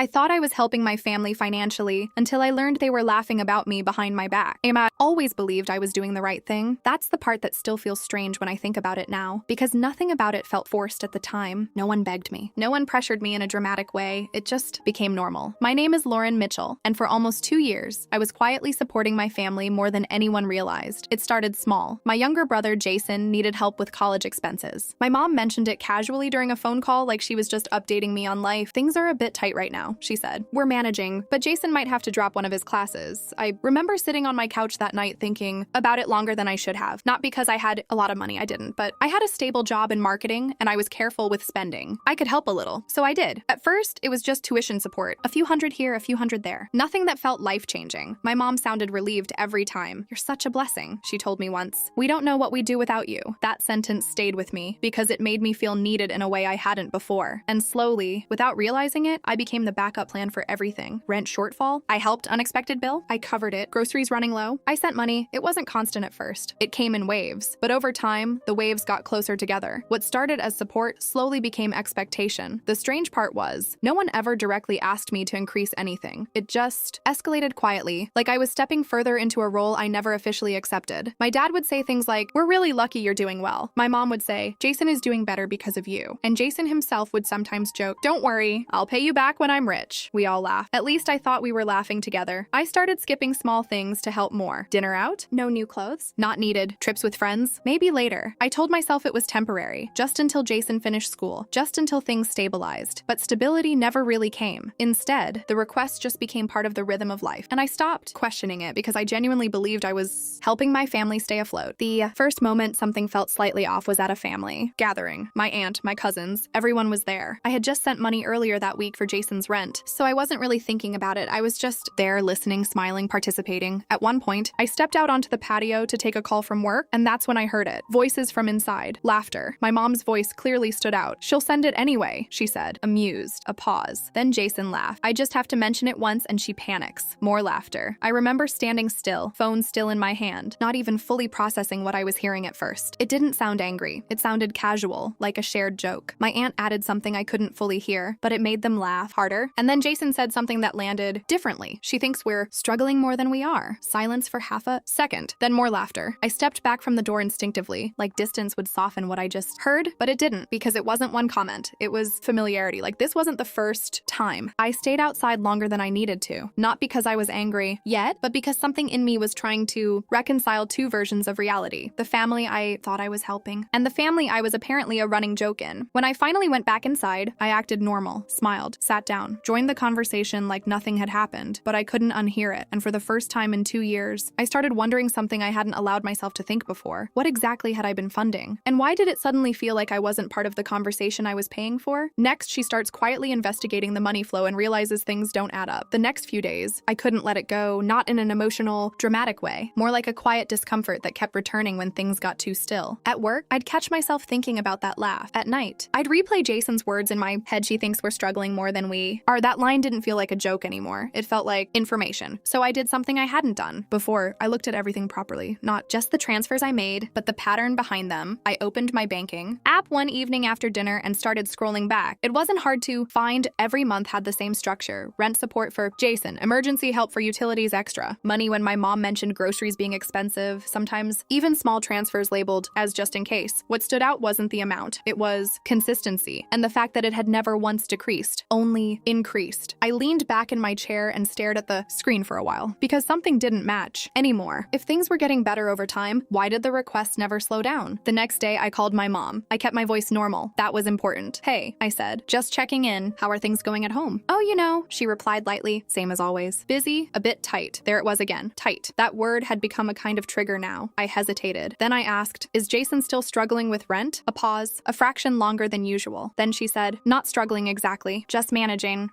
I thought I was helping my family financially until I learned they were laughing about me behind my back. I always believed I was doing the right thing. That's the part that still feels strange when I think about it now, because nothing about it felt forced at the time. No one begged me. No one pressured me in a dramatic way. It just became normal. My name is Lauren Mitchell, and for almost 2 years, I was quietly supporting my family more than anyone realized. It started small. My younger brother, Jason, needed help with college expenses. My mom mentioned it casually during a phone call, like she was just updating me on life. Things are a bit tight right now, she said. We're managing, but Jason might have to drop one of his classes. I remember sitting on my couch that night thinking about it longer than I should have. Not because I had a lot of money, I didn't, but I had a stable job in marketing and I was careful with spending. I could help a little, so I did. At first, it was just tuition support. A few hundred here, a few hundred there. Nothing that felt life-changing. My mom sounded relieved every time. You're such a blessing, she told me once. We don't know what we'd do without you. That sentence stayed with me because it made me feel needed in a way I hadn't before. And slowly, without realizing it, I became the backup plan for everything. Rent shortfall, I helped unexpected bill, I covered it. Groceries running low, I sent money. It wasn't constant at first. It came in waves. But over time, the waves got closer together. What started as support slowly became expectation. The strange part was, no one ever directly asked me to increase anything. It just escalated quietly, like I was stepping further into a role I never officially accepted. My dad would say things like, "We're really lucky you're doing well." My mom would say, "Jason is doing better because of you." And Jason himself would sometimes joke, "Don't worry, I'll pay you back when I'm rich." We all laughed. At least I thought we were laughing together. I started skipping small things to help more. Dinner out? No new clothes? Not needed. Trips with friends? Maybe later. I told myself it was temporary, just until Jason finished school, just until things stabilized. But stability never really came. Instead, the request just became part of the rhythm of life, and I stopped questioning it because I genuinely believed I was helping my family stay afloat. The first moment something felt slightly off was at a family gathering. My aunt, my cousins, everyone was there. I had just sent money earlier that week for Jason's rent, so I wasn't really thinking about it. I was just there, listening, smiling, participating. At one point, I stepped out onto the patio to take a call from work, and that's when I heard it. Voices from inside. Laughter. My mom's voice clearly stood out. "She'll send it anyway," she said, amused. A pause. Then Jason laughed. I just have to mention it once and she panics. More laughter. I remember standing still, phone still in my hand, not even fully processing what I was hearing at first. It didn't sound angry. It sounded casual, like a shared joke. My aunt added something I couldn't fully hear, but it made them laugh harder. And then Jason said something that landed differently. "She thinks we're struggling more than we are." Silence for half a second, then more laughter. I stepped back from the door instinctively, like distance would soften what I just heard, but it didn't, because it wasn't one comment. It was familiarity. Like, this wasn't the first time. I stayed outside longer than I needed to, not because I was angry yet, but because something in me was trying to reconcile two versions of reality: the family I thought I was helping, and the family I was apparently a running joke in. When I finally went back inside, I acted normal, smiled, sat down, joined the conversation like nothing had happened, but I couldn't unhear it. And for the first time in 2 years, I started wondering something I hadn't allowed myself to think before. What exactly had I been funding? And why did it suddenly feel like I wasn't part of the conversation I was paying for? Next, she starts quietly investigating the money flow and realizes things don't add up. The next few days, I couldn't let it go, not in an emotional, dramatic way, more like a quiet discomfort that kept returning when things got too still. At work, I'd catch myself thinking about that laugh. At night, I'd replay Jason's words in my head. "She thinks we're struggling more than we are." That line didn't feel like a joke anymore. It felt like information. So I did something I hadn't done before. I looked at everything properly, not just the transfers I made, but the pattern behind them. I opened my banking app one evening after dinner and started scrolling back. It wasn't hard to find. Every month had the same structure: rent support for Jason, emergency help for utilities extra, money when my mom mentioned groceries being expensive, sometimes even small transfers labeled as just in case. What stood out wasn't the amount, it was consistency, and the fact that it had never once decreased, only increased. I leaned back in my chair and stared at the screen for a while, because something didn't match anymore. If things were getting better over time, why did the requests never slow down? The next day, I called my mom. I kept my voice normal. That was important. "Hey," I said, "just checking in. How are things going at home?" "Oh, you know," she replied lightly, same as always. Busy, a bit tight. There it was again, tight. That word had become a kind of trigger now. I hesitated. Then I asked, "Is Jason still struggling with rent?" A pause, a fraction longer than usual. Then she said, "Not struggling exactly, just managing,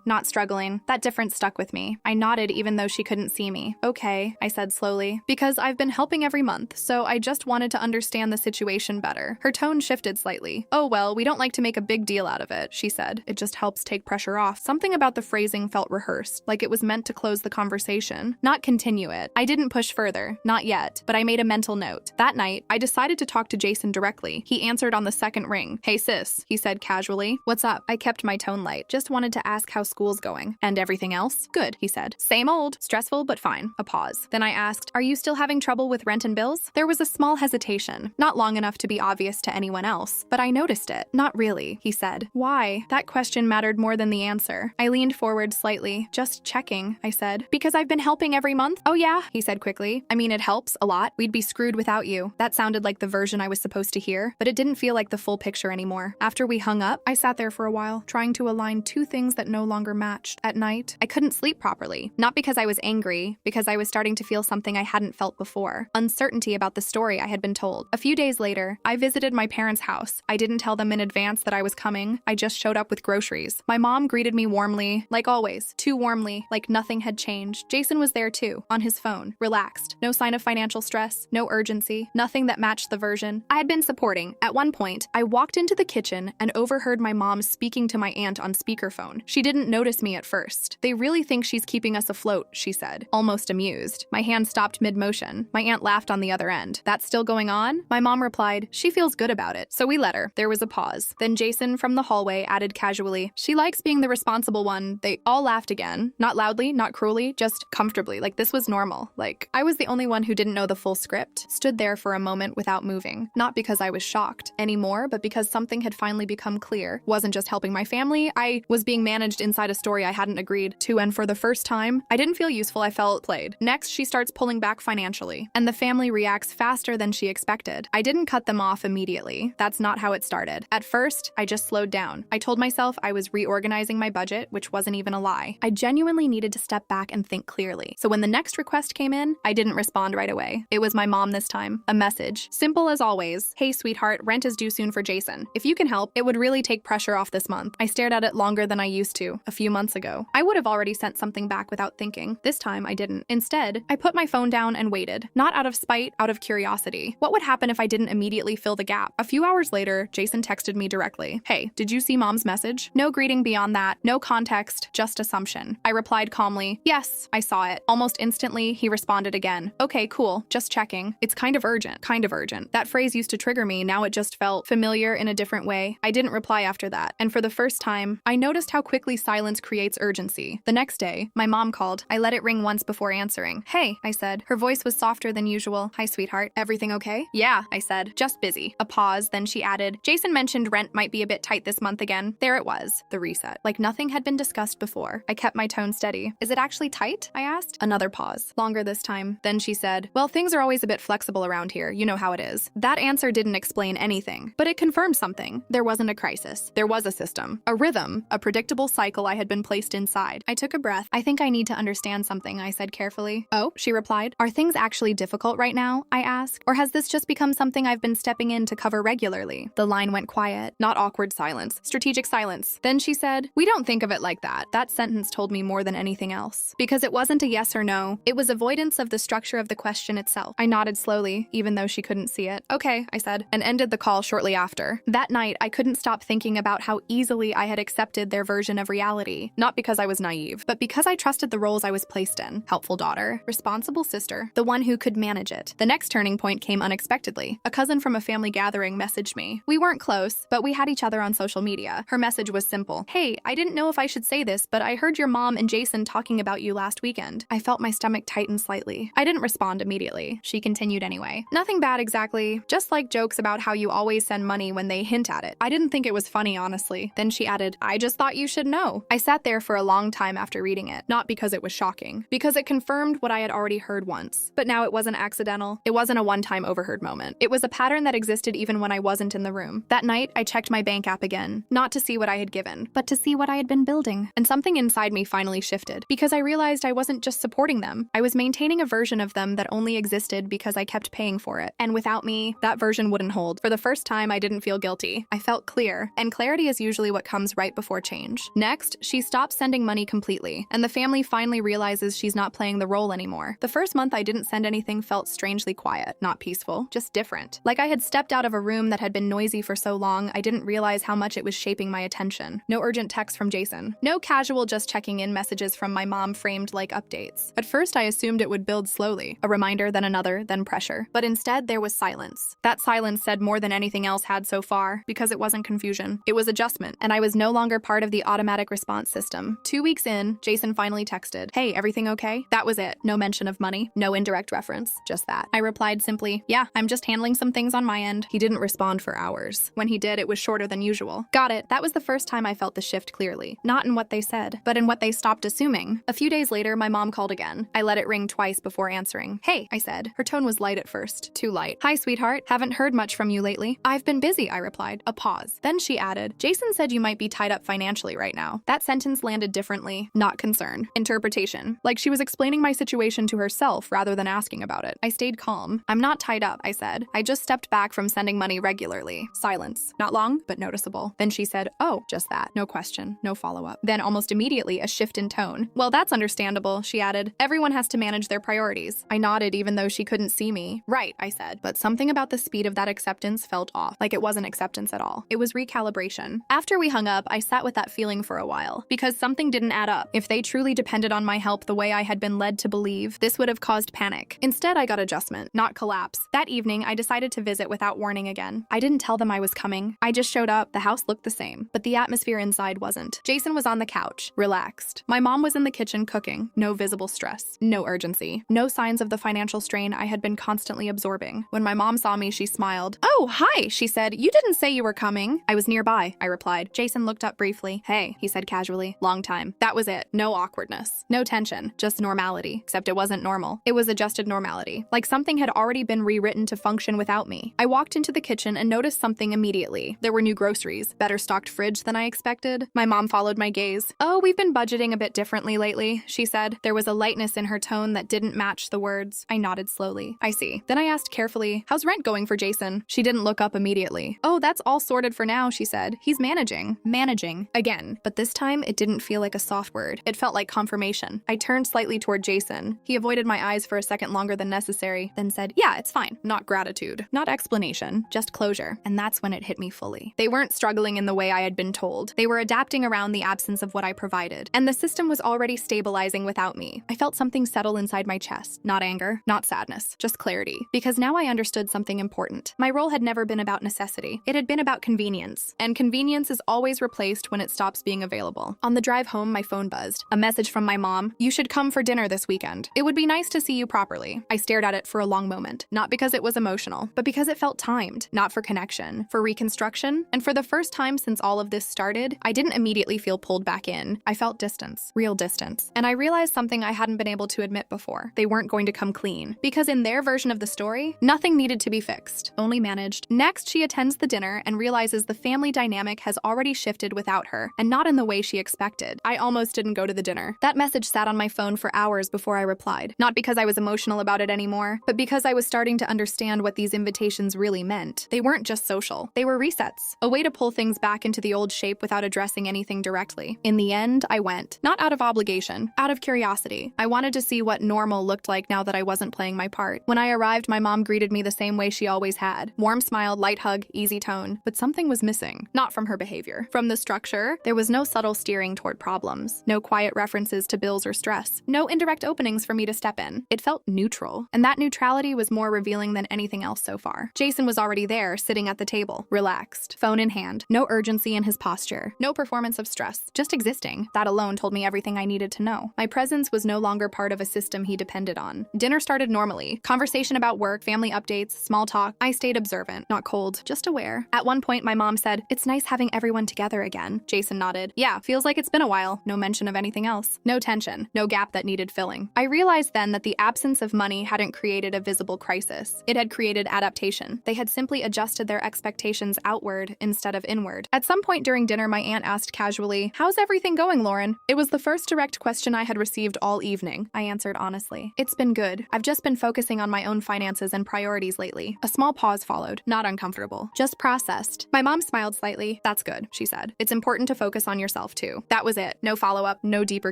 not struggling." That difference stuck with me. I nodded even though she couldn't see me. "Okay," I said slowly, "because I've been helping every month, so I just wanted to understand the situation better." Her tone shifted slightly. "Oh well, we don't like to make a big deal out of it," she said. "It just helps take pressure off." Something about the phrasing felt rehearsed, like it was meant to close the conversation, not continue it. I didn't push further, not yet, but I made a mental note. That night, I decided to talk to Jason directly. He answered on the second ring. "Hey sis," he said casually. "What's up?" I kept my tone light. "Just wanted to ask how school's going. And everything else? Good, he said. Same old. Stressful, but fine. A pause. Then I asked, are you still having trouble with rent and bills? There was a small hesitation, not long enough to be obvious to anyone else, but I noticed it. Not really, he said. Why? That question mattered more than the answer. I leaned forward slightly. Just checking, I said. Because I've been helping every month? Oh yeah, he said quickly. I mean, it helps a lot. We'd be screwed without you. That sounded like the version I was supposed to hear, but it didn't feel like the full picture anymore. After we hung up, I sat there for a while, trying to align two things that no longer matched. At night, I couldn't sleep properly. Not because I was angry, because I was starting to feel something I hadn't felt before. Uncertainty about the story I had been told. A few days later, I visited my parents' house. I didn't tell them in advance that I was coming. I just showed up with groceries. My mom greeted me warmly, like always, too warmly, like nothing had changed. Jason was there too, on his phone, relaxed. No sign of financial stress, no urgency, nothing that matched the version I had been supporting. At one point, I walked into the kitchen and overheard my mom speaking to my aunt on speakerphone. She didn't notice me at first. They really think she's keeping us afloat, she said, almost amused. My hand stopped mid-motion. My aunt laughed on the other end. That's still going on? My mom replied, she feels good about it. So we let her. There was a pause. Then Jason from the hallway added casually, she likes being the responsible one. They all laughed again. Not loudly, not cruelly, just comfortably, like this was normal. Like, I was the only one who didn't know the full script. Stood there for a moment without moving. Not because I was shocked anymore, but because something had finally become clear. Wasn't just helping my family, I was being managed inside a story I hadn't agreed to, and for the first time, I didn't feel useful, I felt played. Next, she starts pulling back financially, and the family reacts faster than she expected. I didn't cut them off immediately. That's not how it started. At first, I just slowed down. I told myself I was reorganizing my budget, which wasn't even a lie. I genuinely needed to step back and think clearly. So when the next request came in, I didn't respond right away. It was my mom this time. A message. Simple as always. Hey, sweetheart, rent is due soon for Jason. If you can help, it would really take pressure off this month. I stared at it longer than I used to, a few months ago. I would have already sent something back without thinking. This time, I didn't. Instead, I put my phone down and waited. Not out of spite, out of curiosity. What would happen if I didn't immediately fill the gap? A few hours later, Jason texted me directly. Hey, did you see mom's message? No greeting beyond that, no context, just assumption. I replied calmly, yes, I saw it. Almost instantly, he responded again. Okay, cool, just checking. It's kind of urgent. Kind of urgent. That phrase used to trigger me, now it just felt familiar in a different way. I didn't reply after that, and for the first time, I noticed how quickly silence creates urgency. The next day, my mom called. I let it ring once before answering. Hey, I said. Her voice was softer than usual. Hi, sweetheart. Everything okay? Yeah, I said. Just busy. A pause, then she added, Jason mentioned rent might be a bit tight this month again. There it was, the reset. Like nothing had been discussed before. I kept my tone steady. Is it actually tight? I asked. Another pause. Longer this time. Then she said, well, things are always a bit flexible around here. You know how it is. That answer didn't explain anything, but it confirmed something. There wasn't a crisis. There was a system, a rhythm, a predictable cycle I had been placed inside. I took a breath. I think I need to understand something, I said carefully. Oh, she replied. Are things actually difficult right now? I asked. Or has this just become something I've been stepping in to cover regularly? The line went quiet. Not awkward silence. Strategic silence. Then she said, we don't think of it like that. That sentence told me more than anything else. Because it wasn't a yes or no. It was avoidance of the structure of the question itself. I nodded slowly, even though she couldn't see it. Okay, I said, and ended the call shortly after. That night, I couldn't stop thinking about how easily I had accepted their version of reality. Not because I was naive, but because I trusted the roles I was placed in. Helpful daughter, responsible sister, the one who could manage it. The next turning point came unexpectedly. A cousin from a family gathering messaged me. We weren't close, but we had each other on social media. Her message was simple. Hey, I didn't know if I should say this, but I heard your mom and Jason talking about you last weekend. I felt my stomach tighten slightly. I didn't respond immediately. She continued anyway. Nothing bad exactly, just like jokes about how you always send money when they hint at it. I didn't think it was funny, honestly. Then she added, I just thought you should know. I sat there for a long time after reading it, not because it was shocking, because it confirmed what I had already heard once. But now it wasn't accidental. It wasn't a one-time overheard moment. It was a pattern that existed even when I wasn't in the room. That night, I checked my bank app again, not to see what I had given, but to see what I had been building. And something inside me finally shifted, because I realized I wasn't just supporting them. I was maintaining a version of them that only existed because I kept paying for it. And without me, that version wouldn't hold. For the first time, I didn't feel guilty. I felt clear, and clarity is usually what comes right before change. Next, she stopped sending money completely, and the family finally realizes she's not playing the role anymore. The first month I didn't send anything felt strangely quiet, not peaceful, just different. Like I had stepped out of a room that had been noisy for so long, I didn't realize how much it was shaping my attention. No urgent text from Jason. No casual just checking in messages from my mom framed like updates. At first I assumed it would build slowly, a reminder, then another, then pressure. But instead there was silence. That silence said more than anything else had so far, because it wasn't confusion. It was adjustment, and I was no longer part part of the automatic response system. 2 weeks in, Jason finally texted, "Hey, everything okay?" That was it. No mention of money, no indirect reference, just that. I replied simply, "Yeah, I'm just handling some things on my end." He didn't respond for hours. When he did, it was shorter than usual. Got it. That was the first time I felt the shift clearly. Not in what they said, but in what they stopped assuming. A few days later, my mom called again. I let it ring twice before answering. "Hey," I said. Her tone was light at first. Too light. "Hi, sweetheart. Haven't heard much from you lately." "I've been busy," I replied. A pause. Then she added, "Jason said you might be tied up financially right now." That sentence landed differently. Not concern. Interpretation. Like she was explaining my situation to herself rather than asking about it. I stayed calm. "I'm not tied up," I said. "I just stepped back from sending money regularly." Silence. Not long, but noticeable. Then she said, "Oh, just that." No question, no follow-up. Then almost immediately, a shift in tone. "Well, that's understandable," she added. "Everyone has to manage their priorities." I nodded even though she couldn't see me. "Right," I said. But something about the speed of that acceptance felt off. Like it wasn't acceptance at all. It was recalibration. After we hung up, I sat with that feeling for a while. Because something didn't add up. If they truly depended on my help the way I had been led to believe, this would have caused panic. Instead, I got adjustment, not collapse. That evening, I decided to visit without warning again. I didn't tell them I was coming. I just showed up. The house looked the same, but the atmosphere inside wasn't. Jason was on the couch, relaxed. My mom was in the kitchen cooking. No visible stress. No urgency. No signs of the financial strain I had been constantly absorbing. When my mom saw me, she smiled. "Oh, hi," she said. "You didn't say you were coming." "I was nearby," I replied. Jason looked up briefly. "Hey," he said casually. "Long time." That was it. No awkwardness. No tension. Just normality. Except it wasn't normal. It was adjusted normality. Like something had already been rewritten to function without me. I walked into the kitchen and noticed something immediately. There were new groceries. Better stocked fridge than I expected. My mom followed my gaze. "Oh, we've been budgeting a bit differently lately," she said. There was a lightness in her tone that didn't match the words. I nodded slowly. "I see." Then I asked carefully, "How's rent going for Jason?" She didn't look up immediately. "Oh, that's all sorted for now," she said. "He's managing." Managing. Again. But this time, it didn't feel like a soft word. It felt like confirmation. I turned slightly toward Jason. He avoided my eyes for a second longer than necessary, then said, "Yeah, it's fine." Not gratitude. Not explanation. Just closure. And that's when it hit me fully. They weren't struggling in the way I had been told. They were adapting around the absence of what I provided. And the system was already stabilizing without me. I felt something settle inside my chest. Not anger. Not sadness. Just clarity. Because now I understood something important. My role had never been about necessity. It had been about convenience. And convenience is always replaced when it stops being available. On the drive home, my phone buzzed. A message from my mom. "You should come for dinner this weekend. It would be nice to see you properly." I stared at it for a long moment. Not because it was emotional, but because it felt timed. Not for connection, for reconstruction. And for the first time since all of this started, I didn't immediately feel pulled back in. I felt distance. Real distance. And I realized something I hadn't been able to admit before. They weren't going to come clean. Because in their version of the story, nothing needed to be fixed, only managed. Next, she attends the dinner and realizes the family dynamic has already shifted without her, and not in the way she expected. I almost didn't go to the dinner. That message sat on my phone for hours before I replied. Not because I was emotional about it anymore, but because I was starting to understand what these invitations really meant. They weren't just social. They were resets. A way to pull things back into the old shape without addressing anything directly. In the end, I went. Not out of obligation, out of curiosity. I wanted to see what normal looked like now that I wasn't playing my part. When I arrived, my mom greeted me the same way she always had. Warm smile, light hug, easy tone. But something was missing. Not from her behavior. From the structure, there was no subtle steering toward problems. No quiet references to bills or stress. No indirect openings for me to step in. It felt neutral. And that neutrality was more revealing than anything else so far. Jason was already there, sitting at the table, relaxed, phone in hand. No urgency in his posture. No performance of stress. Just existing. That alone told me everything I needed to know. My presence was no longer part of a system he depended on. Dinner started normally. Conversation about work, family updates, small talk. I stayed observant, not cold, just aware. At one point, my mom said, "It's nice having everyone together again." Jason nodded. "Yeah, feels like it's been a while." No mention of anything else. No tension. No gap that needed filling. I realized then that the absence of money hadn't created a visible crisis. It had created adaptation. They had simply adjusted their expectations outward instead of inward. At some point during dinner, my aunt asked casually, "How's everything going, Lauren?" It was the first direct question I had received all evening. I answered honestly. "It's been good. I've just been focusing on my own finances and priorities lately." A small pause followed. Not uncomfortable. Just processed. My mom smiled slightly. "That's good," she said. "It's important to focus on yourself too." That was it. No follow-up, no deeper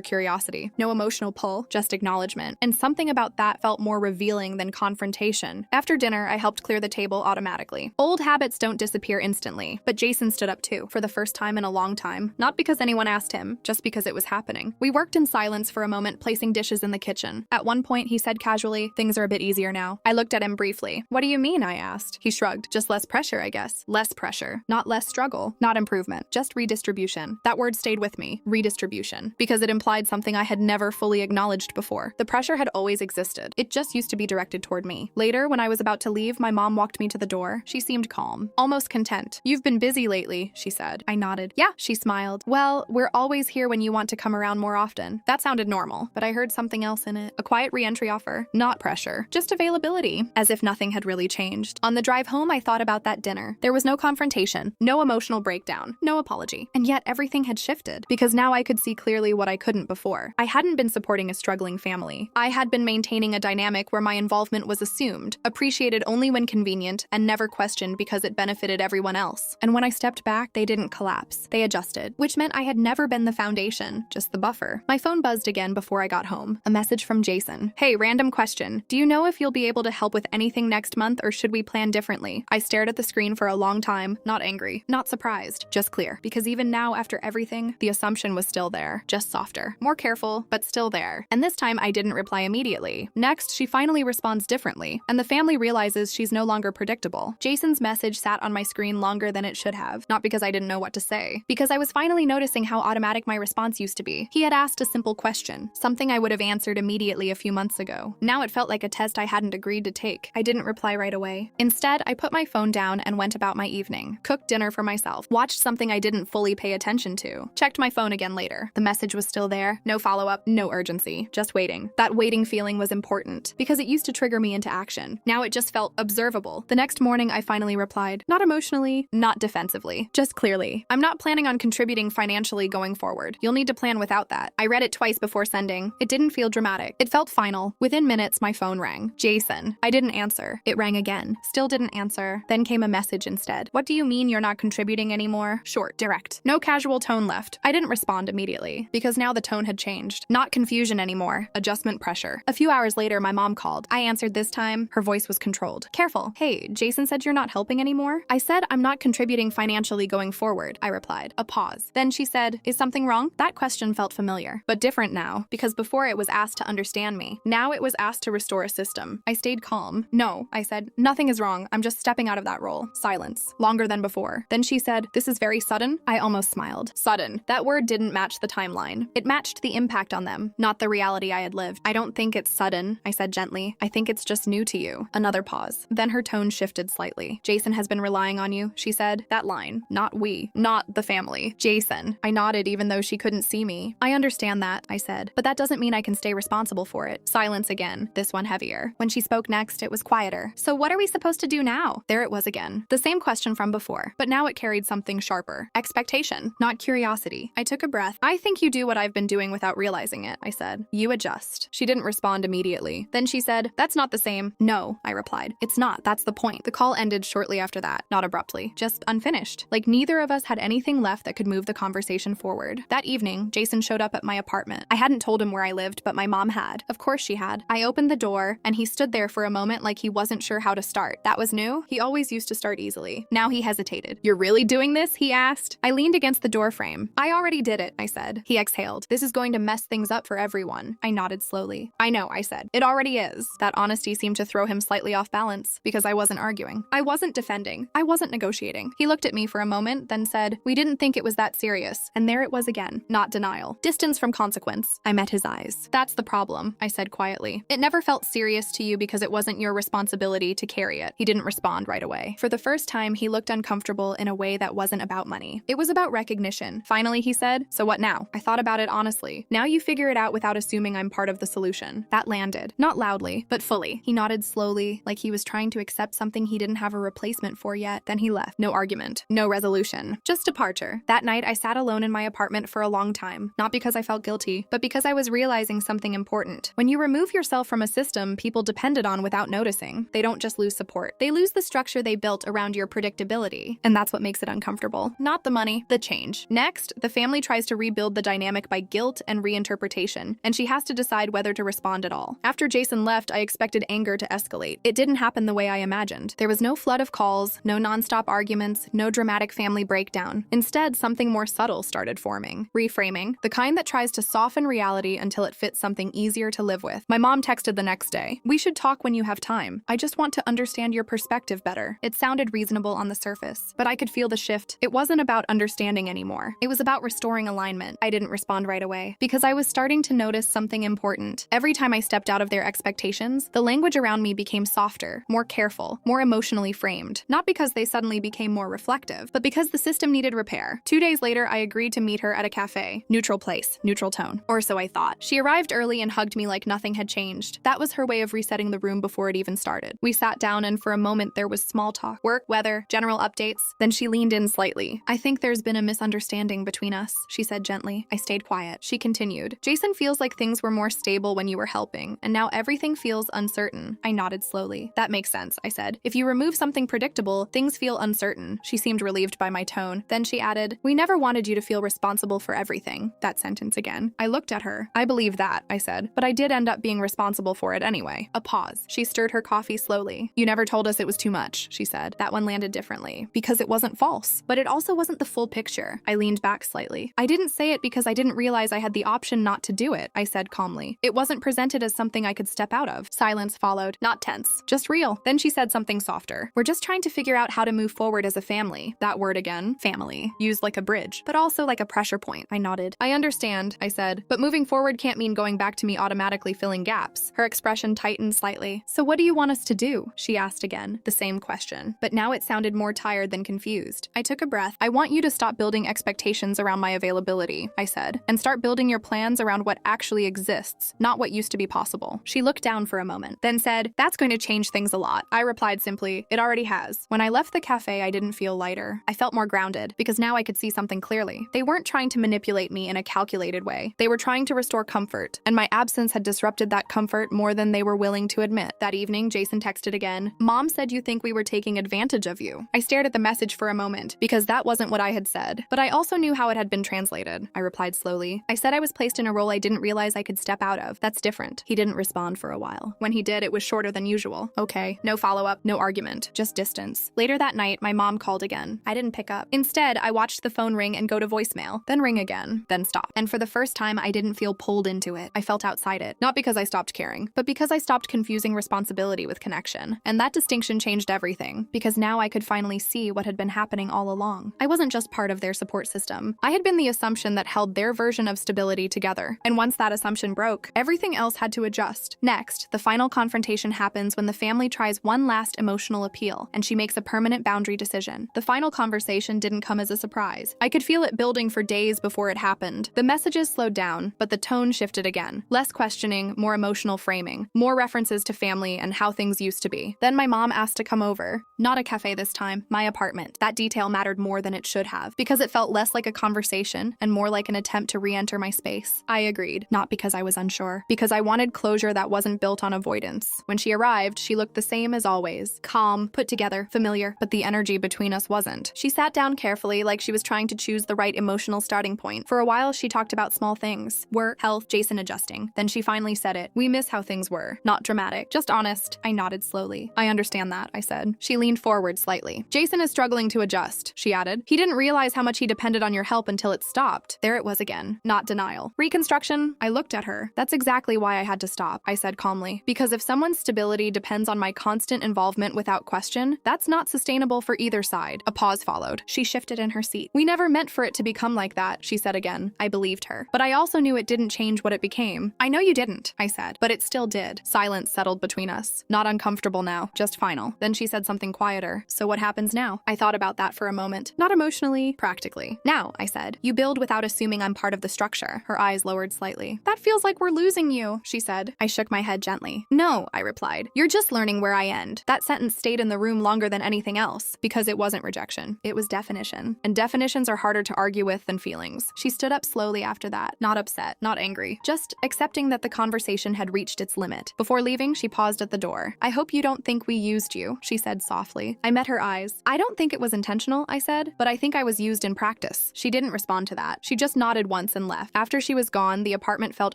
curiosity, no emotional pull, just acknowledgement. And something about that felt more revealing than confrontation. After dinner, I helped clear the table automatically. Old habits don't disappear instantly, but Jason stood up too, for the first time in a long time. Not because anyone asked him, just because it was happening. We worked in silence for a moment, placing dishes in the kitchen. At one point, he said casually, "Things are a bit easier now." I looked at him briefly. "What do you mean?" I asked. He shrugged. "Just less pressure, I guess." Less pressure. Not less struggle. Not improvement. Just redistribution. redistribution. That word stayed with me, redistribution, because it implied something I had never fully acknowledged before. The pressure had always existed. It just used to be directed toward me. Later, when I was about to leave, my mom walked me to the door. She seemed calm, almost content. "You've been busy lately," she said. I nodded. "Yeah," she smiled. "Well, we're always here when you want to come around more often." That sounded normal, but I heard something else in it. A quiet re-entry offer. Not pressure, just availability. As if nothing had really changed. On the drive home, I thought about that dinner. There was no confrontation, no emotional breakdown, no apology. And yet everything had shifted, because now I could see clearly what I couldn't before. I hadn't been supporting a struggling family. I had been maintaining a dynamic where my involvement was assumed, appreciated only when convenient, and never questioned because it benefited everyone else. And when I stepped back, they didn't collapse. They adjusted, which meant I had never been the foundation, just the buffer. My phone buzzed again before I got home. A message from Jason. "Hey, random question. Do you know if you'll be able to help with anything next month, or should we plan differently?" I stared at the screen for a long time, not angry, not surprised, just clear. Because even now, after everything, the assumption was still there, just softer, more careful, but still there. And this time I didn't reply immediately. Next, she finally responds differently, and the family realizes she's no longer predictable. Jason's message sat on my screen longer than it should have, not because I didn't know what to say, because I was finally noticing how automatic my response used to be. He had asked a simple question, something I would have answered immediately a few months ago. Now it felt like a test I hadn't agreed to take. I didn't reply right away. Instead, I put my phone down and went about my evening, cooked dinner for myself, watched something I didn't fully pay attention to, checked my phone again later. The message was still there, no follow-up, no urgency, just waiting. That waiting feeling was important, because it used to trigger me into action. Now it just felt observable. The next morning, I finally replied, not emotionally, not defensively, just clearly. "I'm not planning on contributing financially going forward. You'll need to plan without that." I read it twice before sending. It didn't feel dramatic. It felt final. Within minutes, my phone rang. Jason. I didn't answer. It rang again. Still didn't answer. Then came a message instead. "What do you mean you're not contributing anymore?" Short, direct. No casual tone left. I didn't respond immediately, because now the tone had changed. Not confusion anymore. Adjustment pressure. A few hours later, my mom called. I answered this time. Her voice was controlled. "Careful. Hey, Jason said you're not helping anymore?" I said, "I'm not contributing financially going forward," I replied. A pause. Then she said, "Is something wrong?" That question felt familiar, but different now, because before it was asked to understand me. Now it was asked to restore a system. I stayed calm. "No," I said, "nothing is wrong. I'm just stepping out of that role." Silence. Longer than before. Then she said, "This is very sudden?" I almost smiled. Sudden. That word didn't match the timeline. It matched the impact on them, not the reality I had lived. "I don't think it's sudden," I said gently. "I think it's just new to you." Another pause. Then her tone shifted slightly. "Jason has been relying on you," she said. That line. Not we. Not the family. Jason. I nodded even though she couldn't see me. "I understand that," I said, "but that doesn't mean I can stay responsible for it." Silence again. This one heavier. When she spoke next, it was quieter. "So what are we supposed to do now?" There it was again. The same question from before, but now it carried something sharper. Expectation, not curiosity. I took a breath. "I think you do what I've been doing without realizing it," I said. "You adjust." She didn't respond immediately. Then she said, "That's not the same." "No," I replied. "It's not. That's the point." The call ended shortly after that, not abruptly, just unfinished. Like neither of us had anything left that could move the conversation forward. That evening, Jason showed up at my apartment. I hadn't told him where I lived, but my mom had. Of course she had. I opened the door, and he stood there for a moment like he wasn't sure how to start. That was new. He always used to start easily. Now he hesitated. "You're really doing this?" he asked. I leaned against the door frame. "I already did it," I said. He exhaled. "This is going to mess things up for everyone." I nodded slowly. "I know," I said. "It already is." That honesty seemed to throw him slightly off balance, because I wasn't arguing. I wasn't defending. I wasn't negotiating. He looked at me for a moment, then said, "We didn't think it was that serious." And there it was again. Not denial. Distance from consequence. I met his eyes. "That's the problem," I said quietly. "It never felt serious to you because it wasn't your responsibility to carry it." He didn't respond right away. For the first time, he looked uncomfortable in a way that wasn't about money. It was about recognition. Finally, he said, "So what now?" I thought about it honestly. "Now you figure it out without assuming I'm part of the solution." That landed. Not loudly, but fully. He nodded slowly, like he was trying to accept something he didn't have a replacement for yet. Then he left. No argument. No resolution. Just departure. That night, I sat alone in my apartment for a long time. Not because I felt guilty, but because I was realizing something important. When you remove yourself from a system people depended on without noticing, they don't just lose support. They lose the structure they built around your predictability. And that's what makes it uncomfortable. Not the money, the change. Next, the family tries to rebuild the dynamic by guilt and reinterpretation, and she has to decide whether to respond at all. After Jason left, I expected anger to escalate. It didn't happen the way I imagined. There was no flood of calls, no nonstop arguments, no dramatic family breakdown. Instead, something more subtle started forming. Reframing, the kind that tries to soften reality until it fits something easier to live with. My mom texted the next day, "We should talk when you have time. I just want to understand your perspective better." It sounded reasonable on the surface, but I could feel the shift. It wasn't about understanding understanding anymore. It was about restoring alignment. I didn't respond right away because I was starting to notice something important. Every time I stepped out of their expectations, the language around me became softer, more careful, more emotionally framed. Not because they suddenly became more reflective, but because the system needed repair. 2 days later, I agreed to meet her at a cafe. Neutral place, neutral tone. Or so I thought. She arrived early and hugged me like nothing had changed. That was her way of resetting the room before it even started. We sat down and for a moment there was small talk. Work, weather, general updates. Then she leaned in slightly. I think there's been a misunderstanding between us, she said gently. I stayed quiet. She continued. Jason feels like things were more stable when you were helping, and now everything feels uncertain. I nodded slowly. That makes sense, I said. If you remove something predictable, things feel uncertain. She seemed relieved by my tone. Then she added, we never wanted you to feel responsible for everything. That sentence again. I looked at her. I believe that, I said, but I did end up being responsible for it anyway. A pause. She stirred her coffee slowly. You never told us it was too much, she said. That one landed differently. Because it wasn't false. But it also wasn't the full picture. I leaned back slightly. I didn't say it because I didn't realize I had the option not to do it, I said calmly. It wasn't presented as something I could step out of. Silence followed. Not tense. Just real. Then she said something softer. We're just trying to figure out how to move forward as a family. That word again. Family. Used like a bridge, but also like a pressure point. I nodded. I understand, I said, but moving forward can't mean going back to me automatically filling gaps. Her expression tightened slightly. So what do you want us to do? She asked again. The same question. But now it sounded more tired than confused. I took a breath. I want you to stop building expectations around my availability, I said, and start building your plans around what actually exists, not what used to be possible. She looked down for a moment, then said, that's going to change things a lot. I replied simply, it already has. When I left the cafe, I didn't feel lighter. I felt more grounded because now I could see something clearly. They weren't trying to manipulate me in a calculated way. They were trying to restore comfort, and my absence had disrupted that comfort more than they were willing to admit. That evening, Jason texted again. Mom said you think we were taking advantage of you. I stared at the message for a moment because that wasn't what I had said, but I also knew how it had been translated. I replied slowly. I said I was placed in a role I didn't realize I could step out of. That's different. He didn't respond for a while. When he did, it was shorter than usual. Okay. No follow-up, no argument, just distance. Later that night, my mom called again. I didn't pick up. Instead, I watched the phone ring and go to voicemail, then ring again, then stop. And for the first time, I didn't feel pulled into it. I felt outside it. Not because I stopped caring, but because I stopped confusing responsibility with connection. And that distinction changed everything, because now I could finally see what had been happening all along. I wasn't just part of their support system. I had been the assumption that held their version of stability together. And once that assumption broke, everything else had to adjust. Next, the final confrontation happens when the family tries one last emotional appeal, and she makes a permanent boundary decision. The final conversation didn't come as a surprise. I could feel it building for days before it happened. The messages slowed down, but the tone shifted again. Less questioning, more emotional framing, more references to family and how things used to be. Then my mom asked to come over. Not a cafe this time, my apartment. That detail mattered more than it should have, because it felt less like a conversation and more like an attempt to re-enter my space. I agreed, not because I was unsure, because I wanted closure that wasn't built on avoidance. When she arrived, she looked the same as always. Calm, put together, familiar, but the energy between us wasn't. She sat down carefully, like she was trying to choose the right emotional starting point. For a while, she talked about small things. Work, health, Jason adjusting. Then she finally said it. We miss how things were. Not dramatic, just honest. I nodded slowly. I understand that, I said. She leaned forward slightly. Jason is struggling to adjust, she added. He didn't realize how much he depended on your help until it stopped. There it was again. Not denial. Reconstruction? I looked at her. That's exactly why I had to stop, I said calmly. Because if someone's stability depends on my constant involvement without question, that's not sustainable for either side. A pause followed. She shifted in her seat. We never meant for it to become like that, she said again. I believed her. But I also knew it didn't change what it became. I know you didn't, I said, but it still did. Silence settled between us. Not uncomfortable now, just final. Then she said something quieter. So what happens now? I thought about that for a moment. Not emotionally, practically. Now, I said, you build without assuming I'm part of the structure. Her eyes lowered slightly. That feels like we're losing you, she said. I shook my head gently. No, I replied. You're just learning where I end. That sentence stayed in the room longer than anything else, because it wasn't rejection. It was definition. And definitions are harder to argue with than feelings. She stood up slowly after that, not upset, not angry, just accepting that the conversation had reached its limit. Before leaving, she paused at the door. I hope you don't think we used you, she said softly. I met her eyes. I don't think it was intentional, I said, but I think I was used in practice. She didn't respond to that. She just nodded once and left. After she was gone, the apartment felt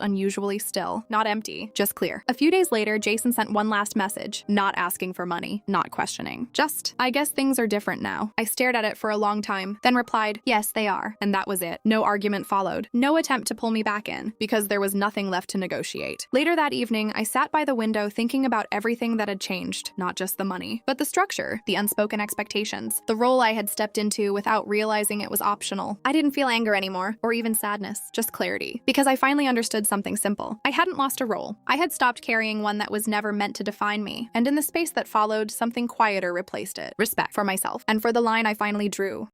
unusually still, not empty, just clear. A few days later, Jason sent one last message, not asking for money, not questioning. Just, I guess things are different now. I stared at it for a long time, then replied, yes, they are. And that was it. No argument followed. No attempt to pull me back in, because there was nothing left to negotiate. Later that evening, I sat by the window thinking about everything that had changed, not just the money, but the structure, the unspoken expectations, the role I had stepped into without realizing realizing it was optional. I didn't feel anger anymore, or even sadness, just clarity. Because I finally understood something simple. I hadn't lost a role. I had stopped carrying one that was never meant to define me, and in the space that followed, something quieter replaced it. Respect for myself, and for the line I finally drew.